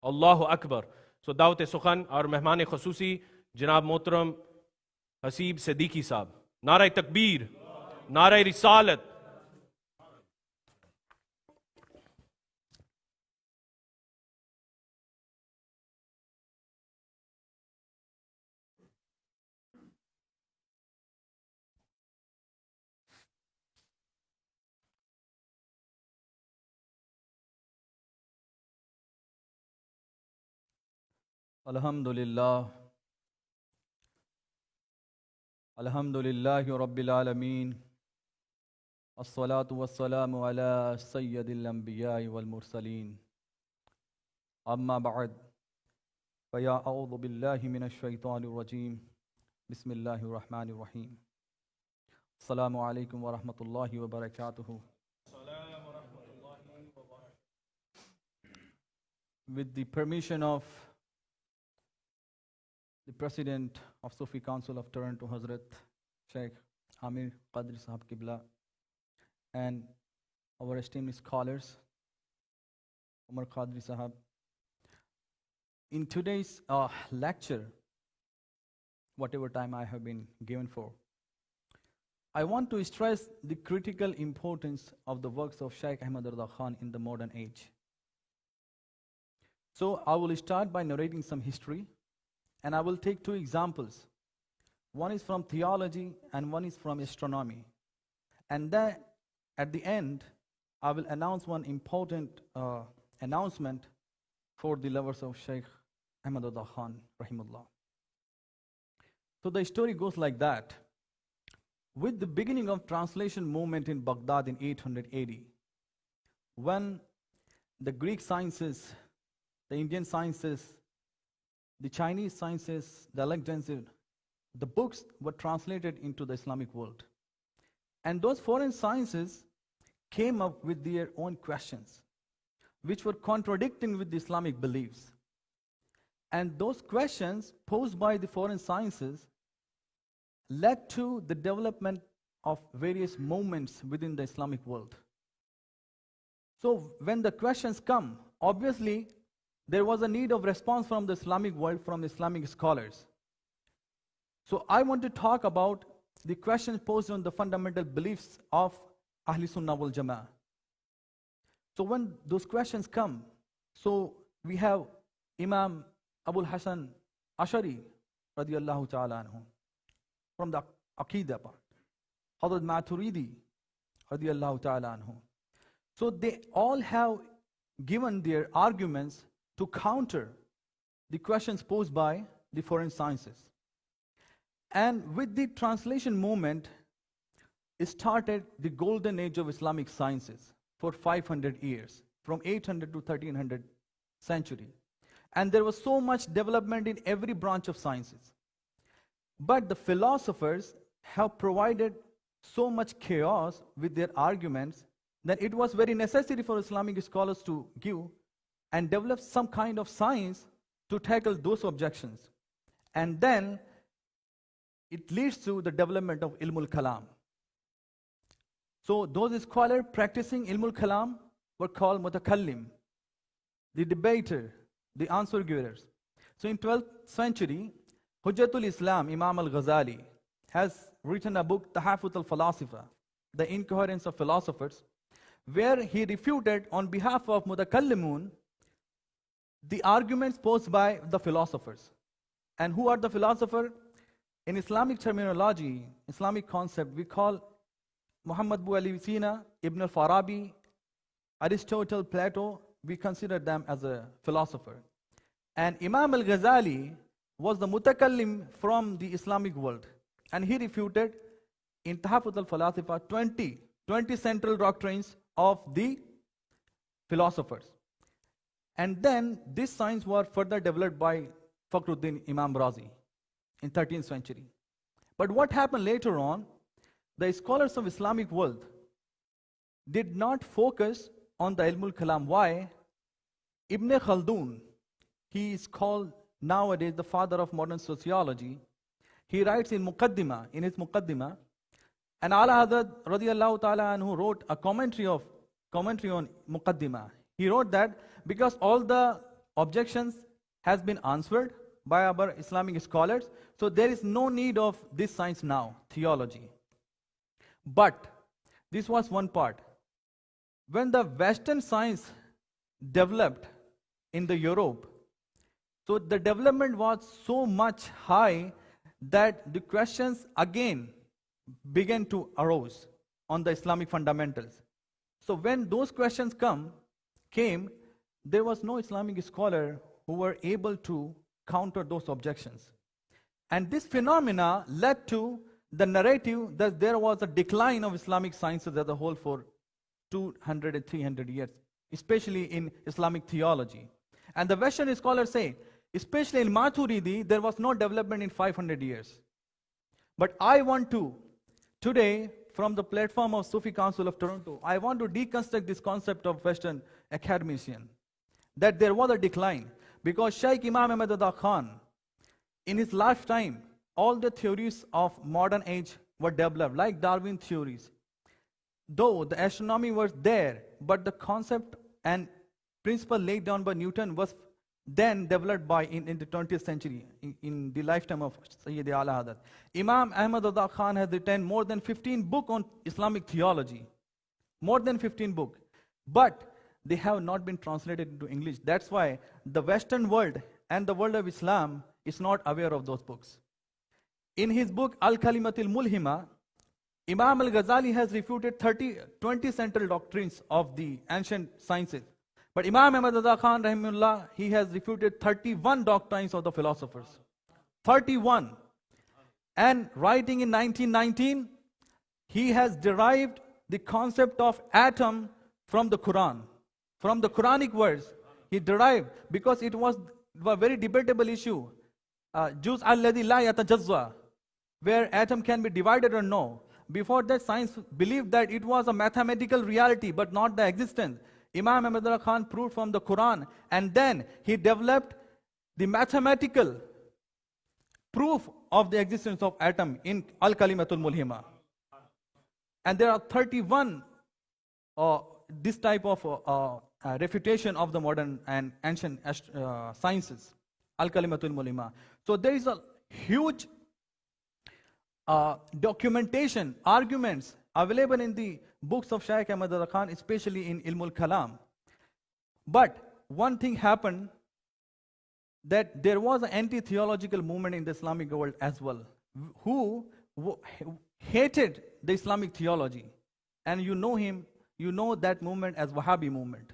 Allahu Akbar. So दावत सुखन और मेहमान खसूसी जनाब मोहतरम हसीब सिद्दीकी साहब. नारा तकबीर, नारा रिसालत. Alhamdulillah, Alhamdulillahi Rabbil Alameen, As-salatu was-salamu ala Sayyidil Anbiya'i wal Mursaleen. Amma ba'd, faya a'udhu billahi minash shaitanir rajim. Bismillahir Rahmanir Rahim. Assalamu alaikum wa rahmatullahi wa barakatuhu. With the permission of the President of Sufi Council of Toronto, Hazrat Shaykh Ahmed Raza Khan, and our esteemed scholars, Umar Qadri Sahab. In today's lecture, whatever time I have been given for, I want to stress the critical importance of the works of Shaykh Ahmed Raza Khan in the modern age. So I will start by narrating some history, and I will take two examples. One is from theology and one is from astronomy. And then at the end, I will announce one important announcement for the lovers of Shaykh Ahmed Raza Khan, rahimullah. So the story goes like that. With the beginning of translation movement in Baghdad in 880, when the Greek sciences, the Indian sciences, the Chinese sciences, the Alexandrian, the books were translated into the Islamic world. And those foreign sciences came up with their own questions, which were contradicting with the Islamic beliefs. And those questions posed by the foreign sciences led to the development of various movements within the Islamic world. So when the questions come, obviously, there was a need of response from the Islamic world, from Islamic scholars. So I want to talk about the questions posed on the fundamental beliefs of Ahl Sunnah wal Jama'ah. So when those questions come, so we have Imam Abul Hasan Ashari radiyallahu ta'ala anhu from the Aqidah part, Hazrat Maturidi radiyallahu ta'ala anhu. So they all have given their arguments to counter the questions posed by the foreign sciences. And with the translation movement, it started the golden age of Islamic sciences for 500 years, from 800 to 1300 century. And there was so much development in every branch of sciences. But the philosophers have provided so much chaos with their arguments that it was very necessary for Islamic scholars to give and develop some kind of science to tackle those objections. And then it leads to the development of Ilmul Kalam. So those scholars practicing Ilmul Kalam were called Mutakallim, the debater, the answer givers. So in 12th century, Hujjatul Islam, Imam al-Ghazali, has written a book, Tahafut al-Falasifa, the incoherence of philosophers, where he refuted on behalf of Mutakallimun the arguments posed by the philosophers. And who are the philosophers? In Islamic terminology, Islamic concept, we call Muhammad Bu Ali Sina, Ibn al-Farabi, Aristotle, Plato, we consider them as a philosopher. And Imam al-Ghazali was the mutakallim from the Islamic world. And he refuted in Tahafut al-Falasifa 20 central doctrines of the philosophers. And then this science was further developed by Fakhruddin Imam Razi in 13th century. But what happened later on, the scholars of Islamic world did not focus on the Ilmul Kalam. Why? Ibn Khaldun, he is called nowadays the father of modern sociology. He writes in his Muqaddimah, and Ala Hazrat radiyallahu ta'ala anhu wrote a commentary on Muqaddimah. He wrote that because all the objections has been answered by our Islamic scholars. So there is no need of this science now, theology. But this was one part. When the Western science developed in the Europe, so the development was so much high that the questions again began to arise on the Islamic fundamentals. So when those questions came, there was no Islamic scholar who were able to counter those objections. And this phenomena led to the narrative that there was a decline of Islamic sciences as a whole for 200 and 300 years, especially in Islamic theology. And the Western scholars say, especially in Maturidi, there was no development in 500 years. But I want to, today, from the platform of Sufi Council of Toronto, I want to deconstruct this concept of Western academician, that there was a decline. Because Shaykh Ahmed Raza Khan, in his lifetime, all the theories of modern age were developed, like Darwin theories. Though the astronomy was there, but the concept and principle laid down by Newton was then developed by in the 20th century, in the lifetime of Sayyid Ala Hadat. Imam Ahmed Raza Khan has written more than 15 books on Islamic theology. More than 15 books. But they have not been translated into English. That's why the Western world and the world of Islam is not aware of those books. In his book Al-Kalimatul Mulhima, Imam al-Ghazali has refuted 20 central doctrines of the ancient sciences. But Imam Ahmed Raza Khan, rahimahullah, he has refuted 31 doctrines of the philosophers. 31. And writing in 1919, he has derived the concept of atom from the Quran. From the Quranic words, he derived, because it was a very debatable issue. Juz alladhi la yatajazza, where atom can be divided or no. Before that, science believed that it was a mathematical reality, but not the existence. Imam Ahmed Raza Khan proved from the Quran, and then he developed the mathematical proof of the existence of atom in Al-Kalimatul Mulhima. And there are 31 this type of refutation of the modern and ancient sciences, Al-Kalimatul Mulhima. So there is a huge documentation, arguments available in the books of Shaykh Ahmed Raza Khan, especially in Ilmul Kalam. But one thing happened, that there was an anti-theological movement in the Islamic world as well, who hated the Islamic theology. And you know him, you know that movement as Wahhabi movement.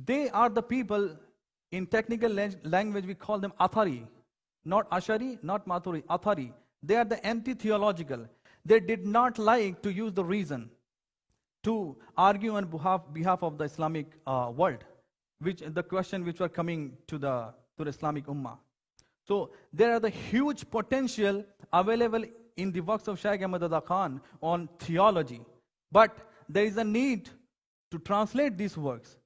They are the people, in technical language we call them Athari, not Ashari, not Maturi, Athari. They are the anti-theological. They did not like to use the reason to argue on behalf of the Islamic world, which the question which were coming to the Islamic Ummah. So there are the huge potential available in the works of Shaykh Ahmed Raza Khan on theology. But there is a need to translate these works.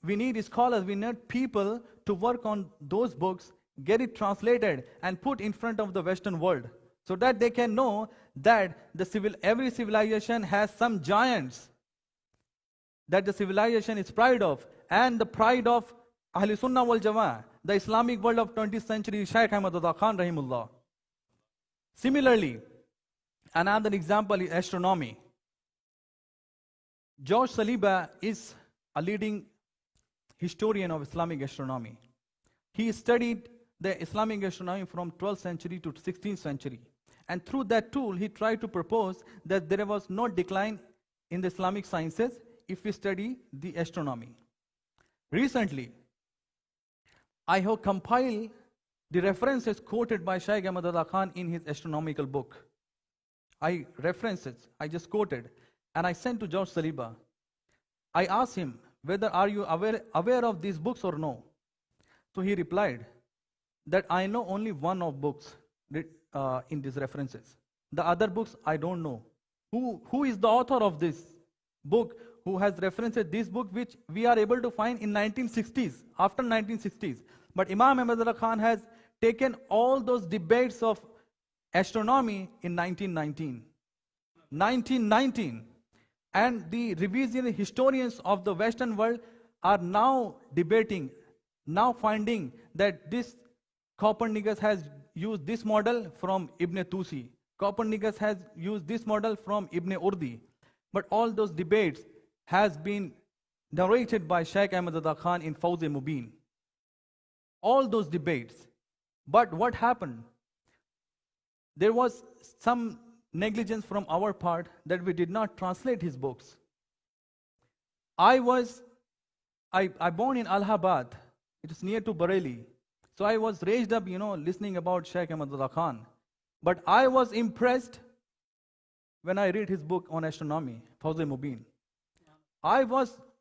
We need scholars, we need people to work on those books, get it translated and put in front of the Western world, so that they can know that every civilization has some giants that the civilization is proud of, and the pride of Ahl Sunnah wal Jama'ah, the Islamic world of 20th century, Shaykh Ahmed Raza Khan rahimullah. Similarly, another example is astronomy. George Saliba is a leading historian of Islamic astronomy. He studied the Islamic astronomy from 12th century to 16th century. And through that tool, he tried to propose that there was no decline in the Islamic sciences if we study the astronomy. Recently, I have compiled the references quoted by Shaykh Ahmed Raza Khan in his astronomical book. I just quoted, and I sent to George Saliba. I asked him, whether are you aware of these books or no? So he replied that I know only one of books in these references. The other books I don't know. Who is the author of this book, who has referenced this book, which we are able to find in 1960s, after 1960s. But Imam Ahmed Raza Khan has taken all those debates of astronomy in 1919. 1919. And the revisionist historians of the Western world are now debating now finding that this Copernicus has used this model from Ibn Tusi. Copernicus has used this model from Ibn Urdi. But all those debates has been narrated by Shaykh Ahmed Raza Khan in Fawz Mubin. All those debates. But what happened? There was some negligence from our part that we did not translate his books. I born in Allahabad. It is near to Bareilly. So I was raised up, listening about Shaykh Ahmed Raza Khan. But I was impressed when I read his book on astronomy, Fawz Mubin.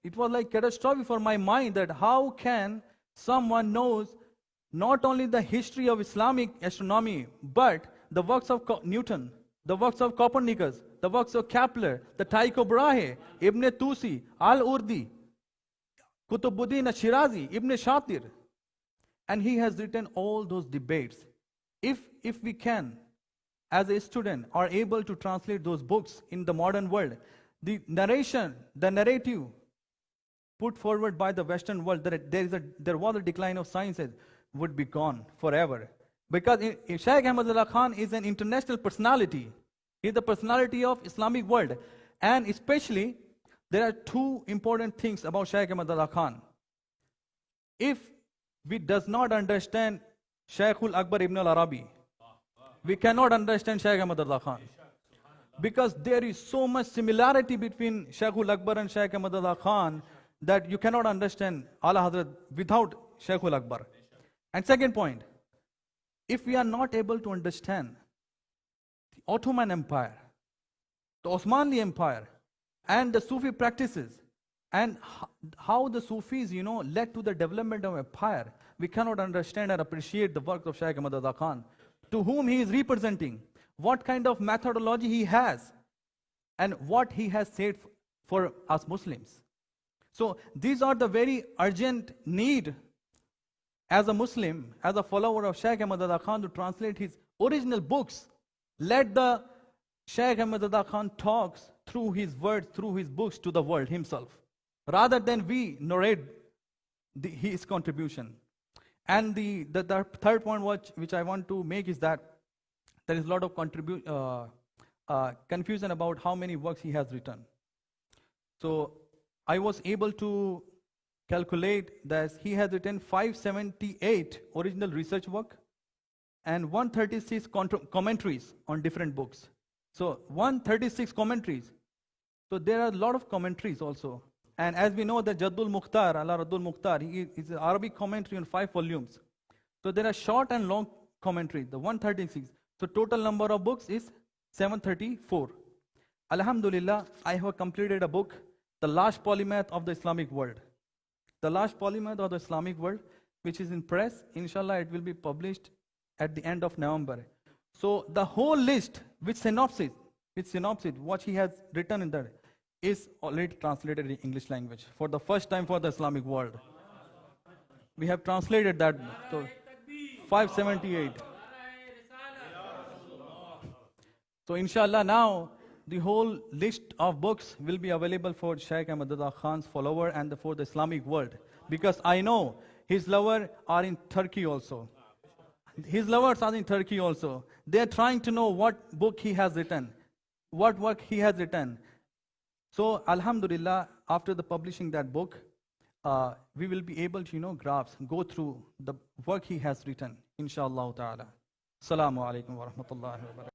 It was like catastrophic for my mind that how can someone knows not only the history of Islamic astronomy, but the works of Newton, the works of Copernicus, the works of Kepler, the Tycho Brahe, Ibn Tusi, Al-Urdi, Kutubuddin al-Shirazi, Ibn Shatir. And he has written all those debates. If we can, as a student, are able to translate those books in the modern world, the narrative put forward by the Western world that there was a decline of sciences would be gone forever. Because Shaykh Ahmed Raza Khan is an international personality. He is the personality of Islamic world. And especially, there are two important things about Shaykh Ahmed Raza Khan. If we does not understand Shaykhul Akbar Ibn al-Arabi, we cannot understand Shaykh Ahmed Raza Khan. Because there is so much similarity between Shaykhul Akbar and Shaykh Ahmed Raza Khan that you cannot understand Ala Hazrat without Shaykhul Akbar. And second point, if we are not able to understand the Ottoman Empire, the Osmanli Empire, and the Sufi practices, and how the Sufis, led to the development of empire, we cannot understand and appreciate the work of Shaykh Ahmed Raza Khan, to whom he is representing, what kind of methodology he has, and what he has said for us Muslims. So these are the very urgent need as a Muslim, as a follower of Shaykh Ahmed Raza Khan, to translate his original books. Let the Shaykh Ahmed Raza Khan talks through his words, through his books to the world himself, rather than we narrate his contribution. And the third point which I want to make is that there is a lot of confusion about how many works he has written. So I was able to calculate that he has written 578 original research work and 136 commentaries on different books. So 136 commentaries. So there are a lot of commentaries also. And as we know that Jaddul Mukhtar, Allah Raddul Mukhtar, he is an Arabic commentary on 5 volumes. So there are short and long commentaries, the 136. So total number of books is 734. Alhamdulillah, I have completed a book, The Last Polymath of the Islamic World. The Last Polymath of the Islamic World, which is in press. Inshallah, it will be published at the end of November. So the whole list with synopsis, what he has written in there, is already translated in English language for the first time for the Islamic world. We have translated that. So 578. So inshallah now, the whole list of books will be available for Shaykh Ahmed Raza Khan's follower and for the Islamic world. Because I know his lovers are in Turkey also. His lovers are in Turkey also. They are trying to know what book he has written, what work he has written. So Alhamdulillah, after the publishing that book, we will be able to, go through the work he has written, inshallah ta'ala. Assalamu alaikum wa rahmatullahi wa barakatuh.